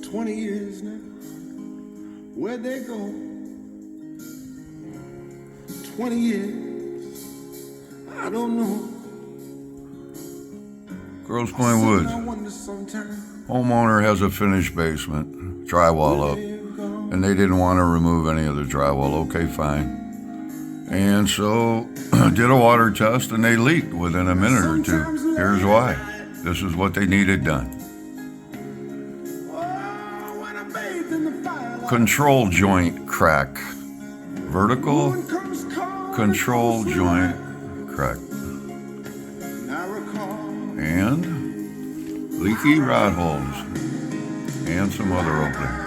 20 years now. Where'd they go? 20 years. I don't know. Grosse Pointe Woods. Homeowner has a finished basement, drywall up, and they didn't want to remove any of the drywall. Okay, fine. And so did a water test, and they leaked within a minute or two. Here's why. This is what they needed done. Control joint crack. Vertical control joint crack. And leaky rod holes. And some other openings.